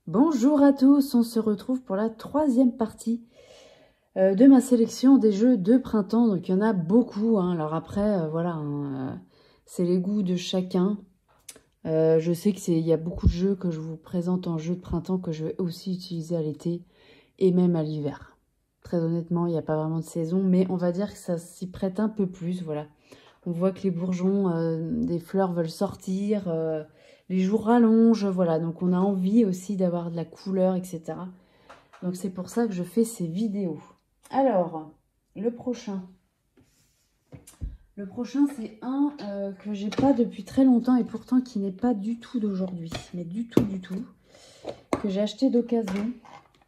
Bonjour à tous, on se retrouve pour la troisième partie de ma sélection des jeux de printemps. Donc il y en a beaucoup, hein. Alors après, voilà, hein, c'est les goûts de chacun. Je sais qu'il y a beaucoup de jeux que je vous présente en jeux de printemps que je vais aussi utiliser à l'été et même à l'hiver. Très honnêtement, il n'y a pas vraiment de saison, mais on va dire que ça s'y prête un peu plus, voilà. On voit que les bourgeons des fleurs veulent sortir, les jours rallongent, voilà. Donc on a envie aussi d'avoir de la couleur, etc. Donc c'est pour ça que je fais ces vidéos. Alors, le prochain. Le prochain, c'est un que j'ai pas depuis très longtemps et pourtant qui n'est pas du tout d'aujourd'hui. Mais du tout, du tout. Que j'ai acheté d'occasion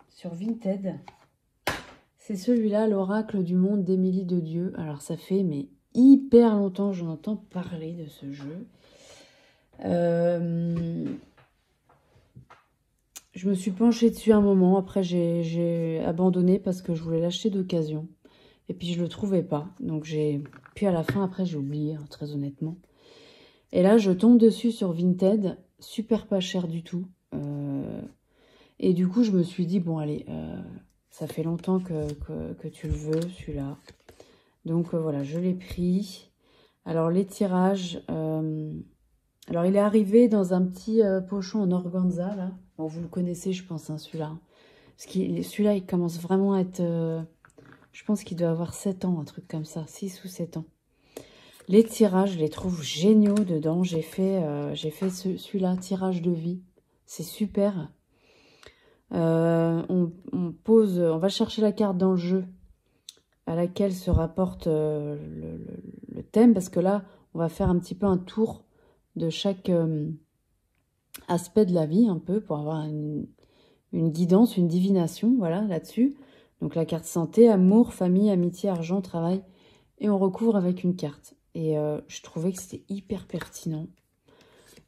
sur Vinted. C'est celui-là, l'Oracle du monde d'Émilie de Dieu. Alors ça fait mais hyper longtemps que j'en entends parler de ce jeu. Je me suis penchée dessus un moment. Après, j'ai abandonné parce que je voulais l'acheter d'occasion. Et puis, je le trouvais pas. Donc, puis à la fin, après, j'ai oublié, hein, très honnêtement. Et là, je tombe dessus sur Vinted. Super pas cher du tout. Et du coup, je me suis dit, bon, allez, ça fait longtemps que tu le veux, celui-là. Donc, voilà, je l'ai pris. Alors, les tirages... alors, il est arrivé dans un petit pochon en organza, là. Bon, vous le connaissez, je pense, hein, celui-là. Parce que celui-là, il commence vraiment à être... je pense qu'il doit avoir 7 ans, un truc comme ça. 6 ou 7 ans. Les tirages, je les trouve géniaux dedans. J'ai fait celui-là, tirage de vie. C'est super. On va chercher la carte dans le jeu à laquelle se rapporte le thème. Parce que là, on va faire un petit peu un tour de chaque aspect de la vie, un peu, pour avoir une guidance, une divination, voilà, là-dessus. Donc la carte santé, amour, famille, amitié, argent, travail. Et on recouvre avec une carte. Et je trouvais que c'était hyper pertinent.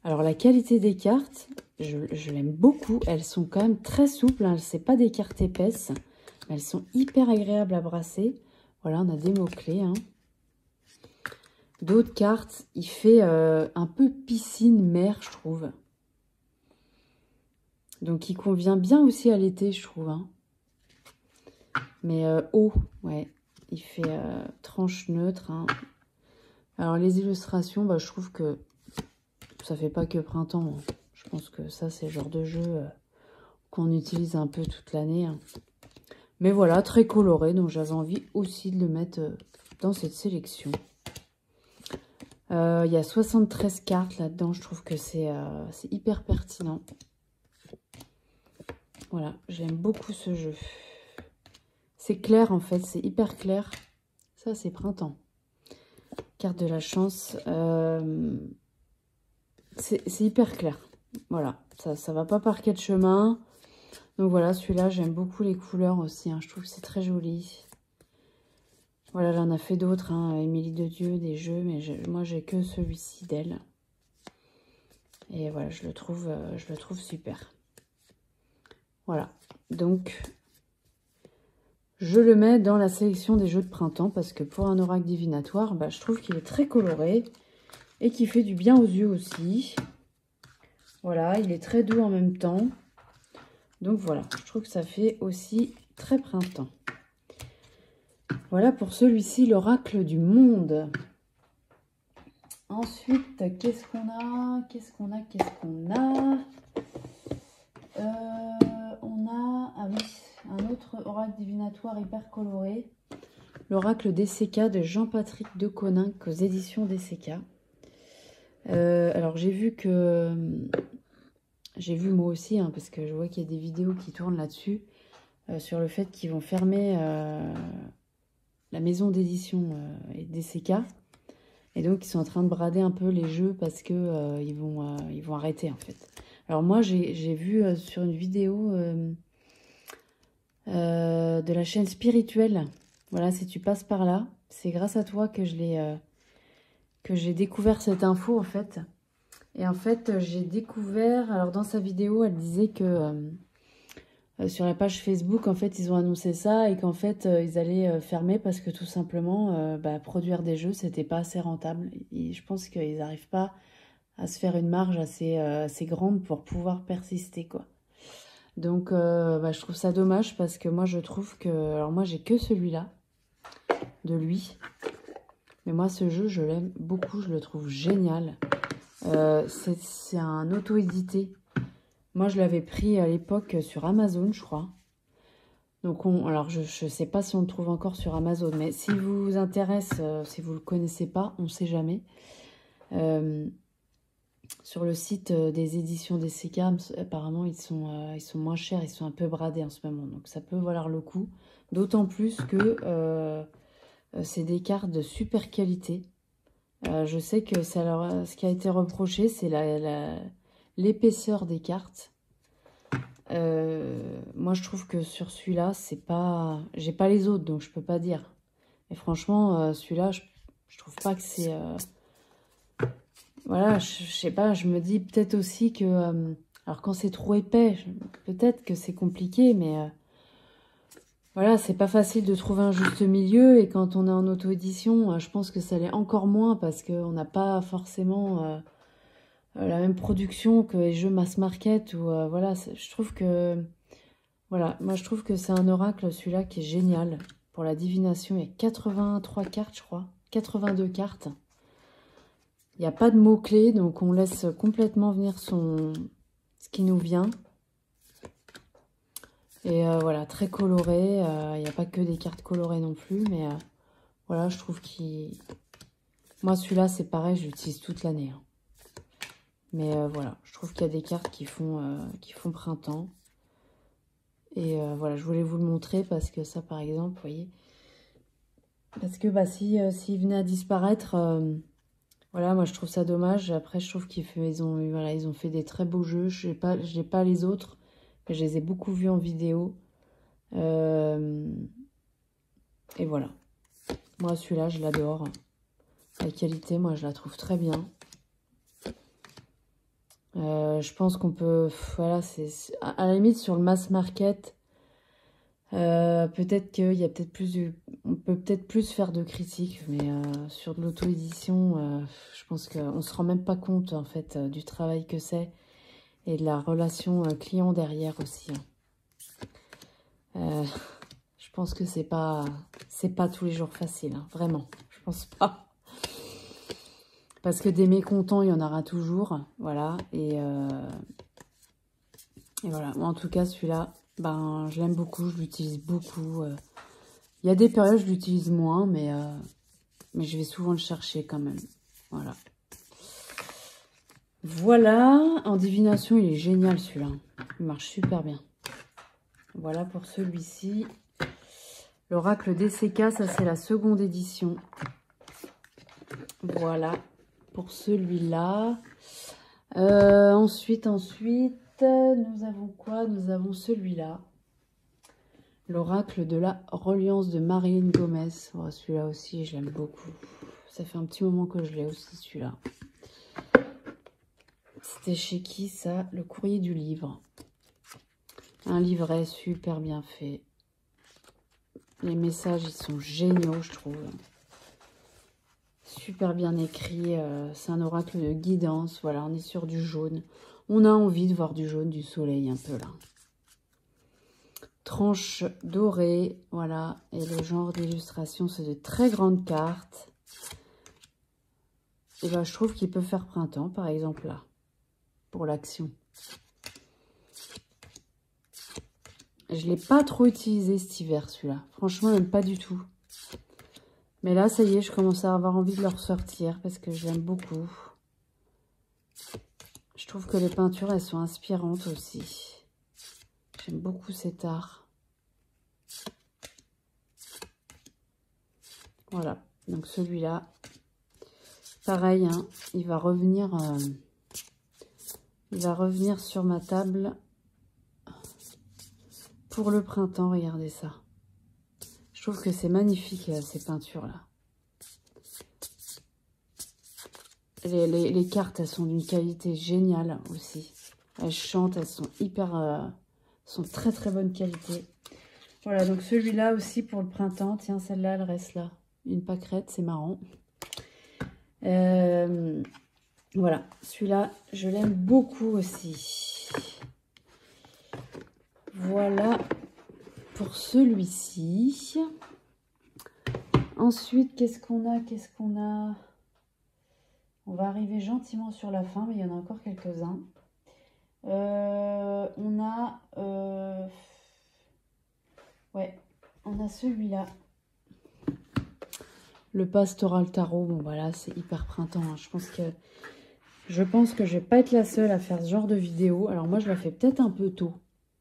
Alors la qualité des cartes, je l'aime beaucoup. Elles sont quand même très souples, hein. C'est pas des cartes épaisses. Mais elles sont hyper agréables à brasser. Voilà, on a des mots-clés, hein. D'autres cartes, il fait un peu piscine-mer, je trouve. Donc, il convient bien aussi à l'été, je trouve, hein. Mais haut, ouais. Il fait tranche neutre, hein. Alors, les illustrations, bah, je trouve que ça fait pas que printemps, hein. Je pense que ça, c'est le genre de jeu qu'on utilise un peu toute l'année, hein. Mais voilà, très coloré. Donc, j'avais envie aussi de le mettre dans cette sélection. Il y a 73 cartes là-dedans. Je trouve que c'est hyper pertinent. Voilà, j'aime beaucoup ce jeu. C'est clair en fait, c'est hyper clair. Ça, c'est printemps. Carte de la chance. C'est hyper clair. Voilà, ça va pas par quel chemin. Donc voilà, celui-là, j'aime beaucoup les couleurs aussi, hein. Je trouve que c'est très joli. Voilà, là, on a fait d'autres, hein, Émilie de Dieu, des jeux, mais moi, j'ai que celui-ci d'elle. Et voilà, je le trouve super. Voilà, donc... je le mets dans la sélection des jeux de printemps parce que pour un oracle divinatoire, bah, je trouve qu'il est très coloré et qu'il fait du bien aux yeux aussi. Voilà, il est très doux en même temps. Donc voilà, je trouve que ça fait aussi très printemps. Voilà pour celui-ci, l'oracle du monde. Ensuite, qu'est-ce qu'on a? On a, ah oui, un autre oracle divinatoire hyper coloré. L'oracle DCK de Jean-Patrick Deconinck aux éditions DCK. Alors j'ai vu moi aussi, hein, parce que je vois qu'il y a des vidéos qui tournent là-dessus, sur le fait qu'ils vont fermer la maison d'édition DCK. Et donc ils sont en train de brader un peu les jeux parce que ils vont arrêter en fait. Alors moi j'ai vu sur une vidéo de la chaîne spirituelle. Voilà, si tu passes par là, c'est grâce à toi que j'ai découvert cette info en fait. Et en fait, j'ai découvert, alors dans sa vidéo, elle disait que sur la page Facebook, en fait, ils ont annoncé ça et qu'en fait, ils allaient fermer parce que tout simplement, produire des jeux, c'était pas assez rentable. Et je pense qu'ils n'arrivent pas à se faire une marge assez grande pour pouvoir persister, quoi. Donc, je trouve ça dommage parce que moi, je trouve que... Alors, moi, j'ai que celui-là, de lui. Mais moi, ce jeu, je l'aime beaucoup, je le trouve génial. C'est un auto-édité. Moi, je l'avais pris à l'époque sur Amazon, je crois. Donc, alors, je ne sais pas si on le trouve encore sur Amazon, mais si vous intéresse, si vous ne le connaissez pas, on ne sait jamais. Sur le site des éditions des DCK, apparemment, ils sont moins chers, ils sont un peu bradés en ce moment. Donc, ça peut valoir le coup. D'autant plus que c'est des cartes de super qualité. Je sais que ce qui a été reproché, c'est l'épaisseur des cartes. Moi, je trouve que sur celui-là, c'est pas... J'ai pas les autres, donc je peux pas dire. Et franchement, celui-là, je trouve pas que c'est... Voilà, je sais pas, je me dis peut-être aussi que... alors, quand c'est trop épais, peut-être que c'est compliqué, mais... voilà, c'est pas facile de trouver un juste milieu. Et quand on est en auto-édition, je pense que ça l'est encore moins parce qu'on n'a pas forcément... la même production que les jeux mass market ou voilà, je trouve que voilà, moi je trouve que c'est un oracle celui-là qui est génial pour la divination. Il y a 83 cartes, je crois, 82 cartes. Il n'y a pas de mots-clés, donc on laisse complètement venir ce qui nous vient. Et voilà, très coloré. Il n'y a pas que des cartes colorées non plus, mais voilà, je trouve qu'il... Moi celui-là c'est pareil, je l'utilise toute l'année. Hein. Mais voilà, je trouve qu'il y a des cartes qui font printemps. Et voilà, je voulais vous le montrer parce que ça, par exemple, vous voyez. Parce que s'il venait à disparaître, voilà, moi je trouve ça dommage. Après, je trouve ils ont fait des très beaux jeux. Je n'ai pas les autres, mais je les ai beaucoup vus en vidéo. Et voilà. Moi, celui-là, je l'adore. La qualité, moi, je la trouve très bien. Je pense qu'on peut... Voilà, à la limite, sur le mass market, peut-être qu'il y a peut-être on peut peut-être plus faire de critiques, mais sur de l'auto-édition, je pense qu'on se rend même pas compte, en fait, du travail que c'est et de la relation client derrière aussi. Je pense que c'est pas tous les jours facile, hein, vraiment. Je pense pas. Parce que des mécontents, il y en aura toujours. Voilà. Et voilà. Moi, en tout cas, celui-là, je l'aime beaucoup. Je l'utilise beaucoup. Il y a des périodes, je l'utilise moins, mais je vais souvent le chercher quand même. Voilà. Voilà. En divination, il est génial, celui-là. Il marche super bien. Voilà pour celui-ci. L'oracle DCK, ça, c'est la seconde édition. Voilà. Pour celui-là. Ensuite, nous avons quoi? Nous avons celui-là. L'oracle de la reliance de Marylène Gomez. Oh, celui-là aussi, je l'aime beaucoup. Ça fait un petit moment que je l'ai aussi, celui-là. C'était chez qui, ça? Le courrier du livre. Un livret super bien fait. Les messages, ils sont géniaux, je trouve. Super bien écrit. C'est un oracle de guidance. Voilà, on est sur du jaune. On a envie de voir du jaune, du soleil un peu là. Tranche dorée, voilà. Et le genre d'illustration, c'est de très grandes cartes. Et je trouve qu'il peut faire printemps, par exemple là, pour l'action. Je ne l'ai pas trop utilisé cet hiver, celui-là. Franchement, même pas du tout. Mais là, ça y est, je commence à avoir envie de le ressortir parce que j'aime beaucoup. Je trouve que les peintures, elles sont inspirantes aussi. J'aime beaucoup cet art. Voilà, donc celui-là, pareil, hein, il va revenir sur ma table pour le printemps. Regardez ça. Je trouve que c'est magnifique, ces peintures-là. Les cartes, elles sont d'une qualité géniale aussi. Elles chantent, elles sont sont très très bonne qualité. Voilà, donc celui-là aussi pour le printemps. Tiens, celle-là, elle reste là. Une pâquerette, c'est marrant. Voilà, celui-là, je l'aime beaucoup aussi. Voilà pour celui-ci. Ensuite, qu'est-ce qu'on a? Qu'est-ce qu'on a? On va arriver gentiment sur la fin, mais il y en a encore quelques-uns. On a... ouais, on a celui-là. Le Pastoral Tarot. Bon, voilà, c'est hyper printemps. Hein. Je pense que je vais pas être la seule à faire ce genre de vidéo. Alors moi, je la fais peut-être un peu tôt.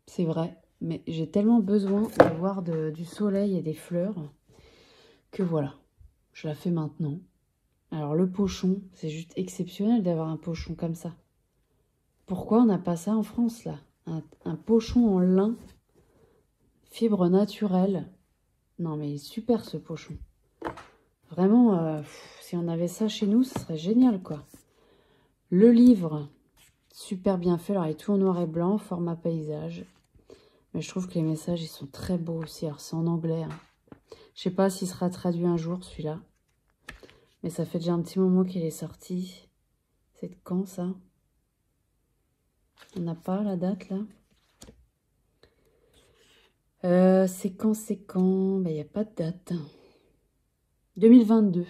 C'est vrai. Mais j'ai tellement besoin d'avoir du soleil et des fleurs que voilà. Je la fais maintenant. Alors le pochon, c'est juste exceptionnel d'avoir un pochon comme ça. Pourquoi on n'a pas ça en France, là? Un pochon en lin, fibre naturelle. Non, mais il est super, ce pochon. Vraiment, si on avait ça chez nous, ce serait génial, quoi. Le livre, super bien fait. Alors, il est tout en noir et blanc, format paysage. Mais je trouve que les messages, ils sont très beaux aussi. Alors, c'est en anglais. Hein. Je sais pas s'il sera traduit un jour, celui-là. Mais ça fait déjà un petit moment qu'il est sorti. C'est de quand, ça? On n'a pas la date, là? C'est quand? Ben, il n'y a pas de date. 2022.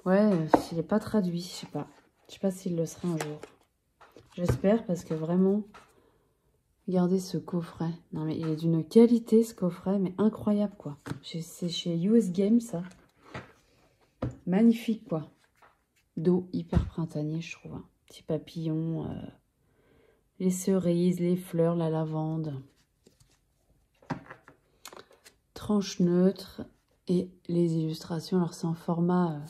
Ouais, il n'est pas traduit, je sais pas. Je sais pas s'il le sera un jour. J'espère, parce que vraiment... Regardez ce coffret. Non, mais il est d'une qualité, ce coffret, mais incroyable, quoi. C'est chez US Games, ça. Magnifique, quoi. Dos hyper printanier, je trouve. Hein. Petit papillon, les cerises, les fleurs, la lavande. Tranche neutre et les illustrations. Alors, c'est en format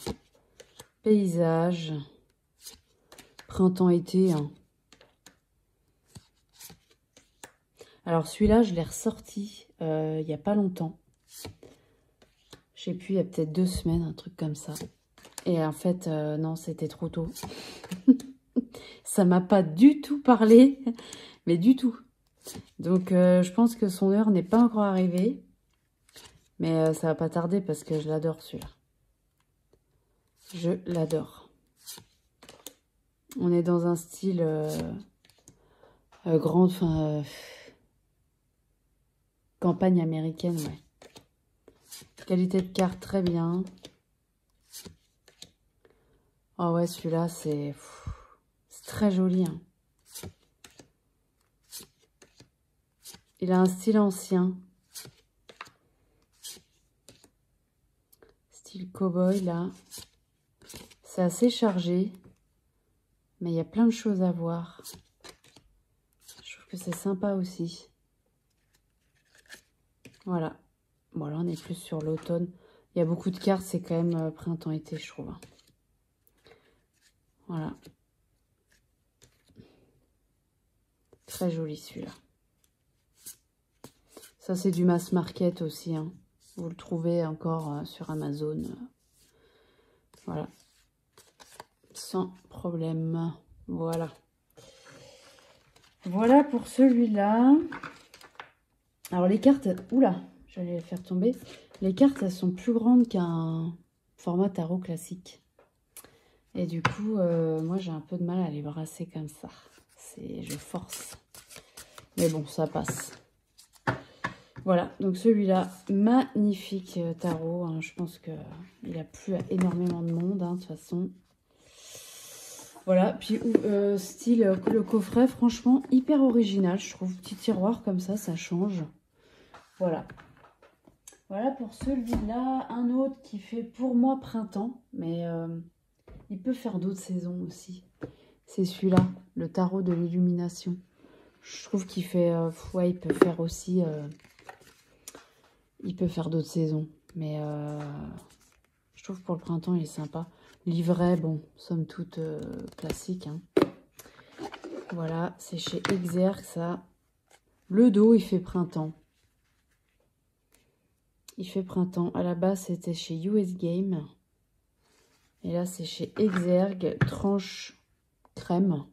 paysage. Printemps-été, hein. Alors, celui-là, je l'ai ressorti il n'y a pas longtemps. Je sais plus, il y a peut-être 2 semaines, un truc comme ça. Et en fait, non, c'était trop tôt. Ça m'a pas du tout parlé, mais du tout. Donc, je pense que son heure n'est pas encore arrivée. Mais ça va pas tarder parce que je l'adore, celui-là. Je l'adore. On est dans un style grande, enfin... campagne américaine, ouais. Qualité de carte, très bien. Oh ouais, celui-là, c'est très joli. Hein. Il a un style ancien. Style cow-boy, là. C'est assez chargé. Mais il y a plein de choses à voir. Je trouve que c'est sympa aussi. Voilà. Bon, là, on est plus sur l'automne. Il y a beaucoup de cartes, c'est quand même printemps-été, je trouve. Voilà. Très joli, celui-là. Ça, c'est du mass market aussi. Hein. Vous le trouvez encore sur Amazon. Voilà. Sans problème. Voilà. Voilà pour celui-là. Alors, les cartes... Oula, j'allais les faire tomber. Les cartes, elles sont plus grandes qu'un format tarot classique. Et du coup, moi, j'ai un peu de mal à les brasser comme ça. Je force. Mais bon, ça passe. Voilà, donc celui-là, magnifique tarot. Hein, je pense qu'il a plu à énormément de monde, hein, de toute façon. Voilà, puis style, le coffret, franchement, hyper original, je trouve. Petit tiroir comme ça change. Voilà. Voilà pour celui-là. Un autre qui fait pour moi printemps, mais il peut faire d'autres saisons aussi. C'est celui-là, le tarot de l'illumination. Je trouve qu'il fait... ouais, il peut faire aussi... il peut faire d'autres saisons. Mais je trouve pour le printemps, il est sympa. Livret, bon, somme toute classique. Hein. Voilà, c'est chez Exergue, ça. Le dos, il fait printemps. Il fait printemps. À la base, c'était chez US Game. Et là, c'est chez Exergue, tranche crème.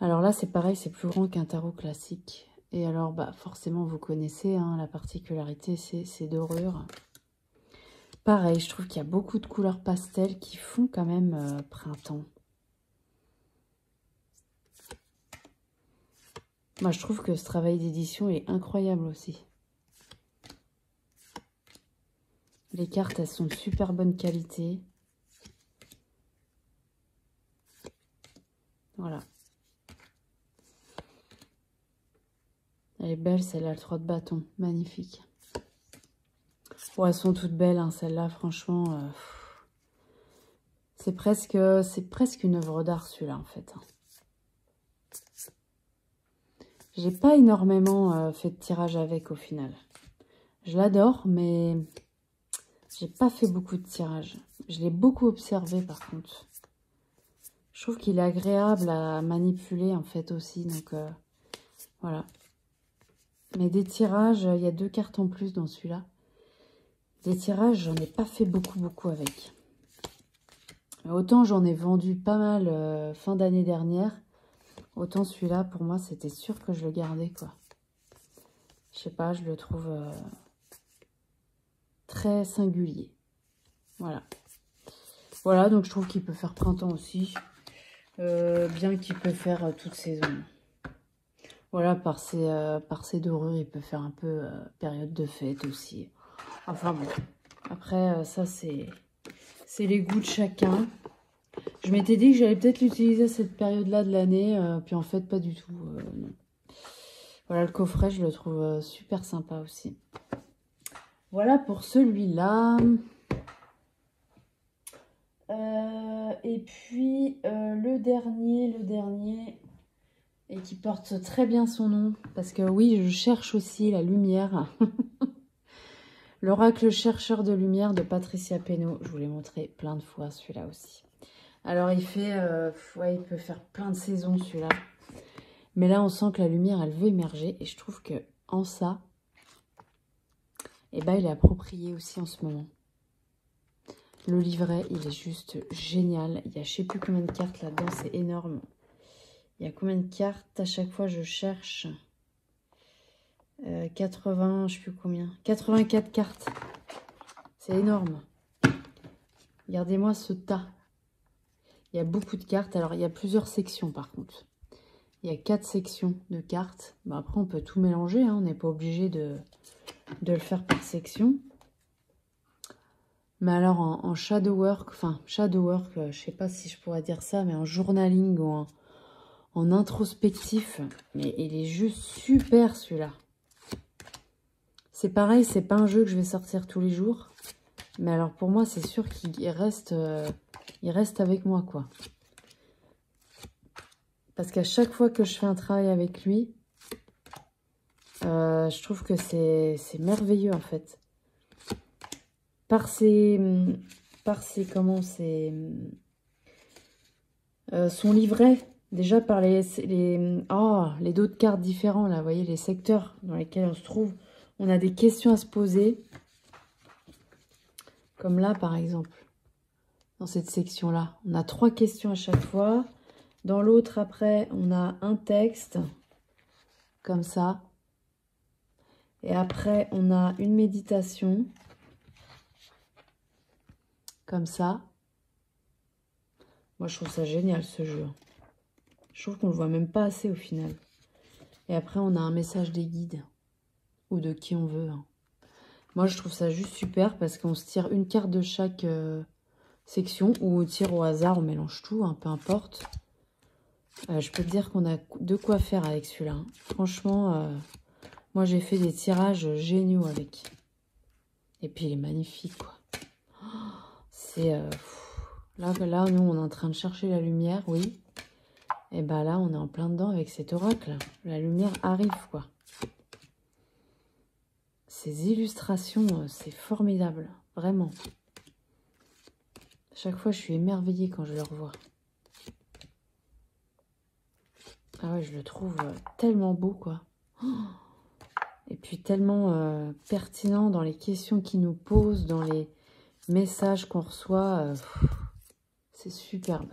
Alors là, c'est pareil, c'est plus grand qu'un tarot classique. Et alors, bah, forcément, vous connaissez, hein, la particularité, c'est ces dorures. Pareil, je trouve qu'il y a beaucoup de couleurs pastel qui font quand même printemps. Moi, je trouve que ce travail d'édition est incroyable aussi. Les cartes, elles sont de super bonne qualité. Voilà. Elle est belle, celle-là, le 3 de bâton. Magnifique. Bon, elles sont toutes belles, hein, celle-là, franchement. C'est presque une œuvre d'art, celui-là, en fait. J'ai pas énormément fait de tirage avec, au final. Je l'adore, mais j'ai pas fait beaucoup de tirages. Je l'ai beaucoup observé, par contre. Je trouve qu'il est agréable à manipuler, en fait, aussi. Donc, voilà. Mais des tirages, il y a 2 cartes en plus dans celui-là. Des tirages, j'en ai pas fait beaucoup avec. Autant j'en ai vendu pas mal fin d'année dernière. Autant celui-là, pour moi, c'était sûr que je le gardais, quoi. Je sais pas, je le trouve très singulier. Voilà. Voilà, donc je trouve qu'il peut faire printemps aussi. Bien qu'il peut faire toute saison. Voilà, par ses dorures, il peut faire un peu période de fête aussi. Enfin bon, après, ça, c'est les goûts de chacun. Je m'étais dit que j'allais peut-être l'utiliser à cette période-là de l'année, puis en fait, pas du tout. Non. Voilà, le coffret, je le trouve super sympa aussi. Voilà pour celui-là. Et puis, le dernier, et qui porte très bien son nom, parce que oui, je cherche aussi la lumière. L'oracle chercheur de lumière de Patricia Pénaud. Je vous l'ai montré plein de fois, celui-là aussi. Alors, il fait... ouais, il peut faire plein de saisons, celui-là. Mais là, on sent que la lumière, elle veut émerger. Et je trouve que en ça, eh ben, il est approprié aussi en ce moment. Le livret, il est juste génial. Il y a je sais plus combien de cartes là-dedans, c'est énorme. Il y a combien de cartes? À chaque fois, je cherche 80, je sais plus combien. 84 cartes. C'est énorme. Regardez-moi ce tas. Il y a beaucoup de cartes. Alors, il y a plusieurs sections par contre. Il y a 4 sections de cartes. Bon, après, on peut tout mélanger. Hein. On n'est pas obligé de le faire par section. Mais alors, en shadow work, enfin, shadow work, je sais pas si je pourrais dire ça, mais en journaling ou en introspectif. Mais il est juste super, celui-là. C'est pareil, c'est pas un jeu que je vais sortir tous les jours. Mais alors, pour moi, c'est sûr qu'il reste, il reste avec moi, quoi. Parce qu'à chaque fois que je fais un travail avec lui, je trouve que c'est merveilleux, en fait. Son livret, déjà par les dos de cartes différents, là, vous voyez, les secteurs dans lesquels on se trouve, on a des questions à se poser, comme là, par exemple, dans cette section-là, on a 3 questions à chaque fois, dans l'autre, après, on a un texte, comme ça, et après, on a une méditation, comme ça. Moi, je trouve ça génial, ce jeu. Je trouve qu'on le voit même pas assez, au final. Et après, on a un message des guides. Ou de qui on veut. Hein. Moi, je trouve ça juste super parce qu'on se tire une carte de chaque section. Ou on tire au hasard, on mélange tout, hein, peu importe. Je peux te dire qu'on a de quoi faire avec celui-là. Hein. Franchement, moi, j'ai fait des tirages géniaux avec. Et puis, il est magnifique, quoi. C'est... Là, nous, on est en train de chercher la lumière, oui. Et ben là, on est en plein dedans avec cet oracle. La lumière arrive, quoi. Ces illustrations, c'est formidable. Vraiment. Chaque fois, je suis émerveillée quand je le revois. Ah ouais, je le trouve tellement beau, quoi. Et puis tellement pertinent dans les questions qu'il nous pose, dans les messages qu'on reçoit. C'est superbe.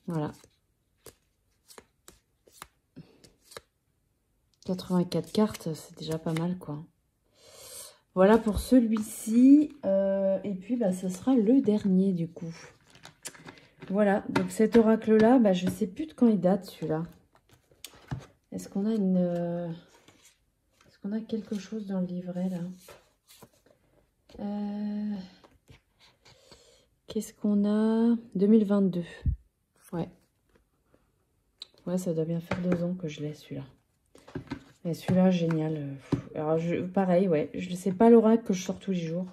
Voilà. 84 cartes, c'est déjà pas mal, quoi. Voilà pour celui-ci. Et puis, bah, ce sera le dernier, du coup. Voilà. Donc, cet oracle-là, bah, je sais plus de quand il date, celui-là. Est-ce qu'on a une... Est-ce qu'on a quelque chose dans le livret, là? Qu'est-ce qu'on a? 2022. Ouais. Ouais, ça doit bien faire 2 ans que je l'ai, celui-là. Et celui-là, génial. Alors, pareil, ouais. Je sais pas l'oracle que je sors tous les jours.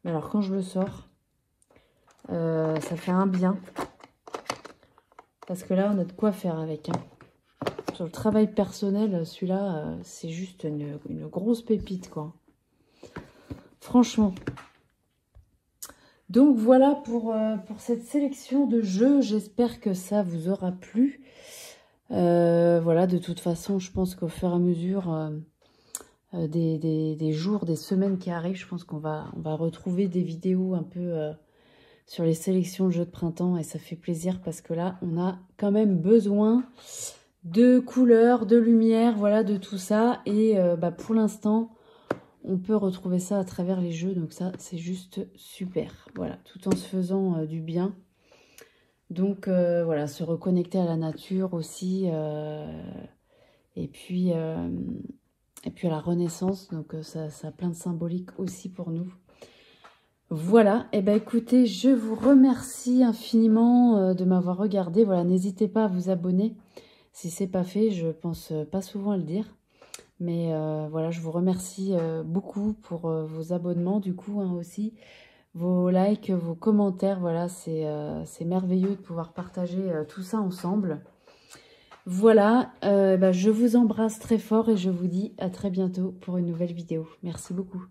Mais alors, quand je le sors, ça fait un bien. Parce que là, on a de quoi faire avec. Hein. Sur le travail personnel, celui-là, c'est juste une grosse pépite, quoi. Franchement. Donc, voilà pour cette sélection de jeux. J'espère que ça vous aura plu. Voilà, de toute façon, je pense qu'au fur et à mesure des jours, des semaines qui arrivent, je pense qu'on va retrouver des vidéos un peu sur les sélections de jeux de printemps. Et ça fait plaisir parce que là, on a quand même besoin de couleurs, de lumière, voilà, de tout ça. Et pour l'instant, on peut retrouver ça à travers les jeux. Donc ça, c'est juste super. Voilà, tout en se faisant du bien. Donc voilà, se reconnecter à la nature aussi. Et puis à la renaissance. Donc ça a plein de symbolique aussi pour nous. Voilà, et écoutez, je vous remercie infiniment de m'avoir regardé. Voilà, n'hésitez pas à vous abonner si c'est pas fait, je pense pas souvent à le dire. Mais voilà, je vous remercie beaucoup pour vos abonnements du coup aussi, vos likes, vos commentaires. Voilà, c'est merveilleux de pouvoir partager tout ça ensemble. Voilà, je vous embrasse très fort et je vous dis à très bientôt pour une nouvelle vidéo. Merci beaucoup.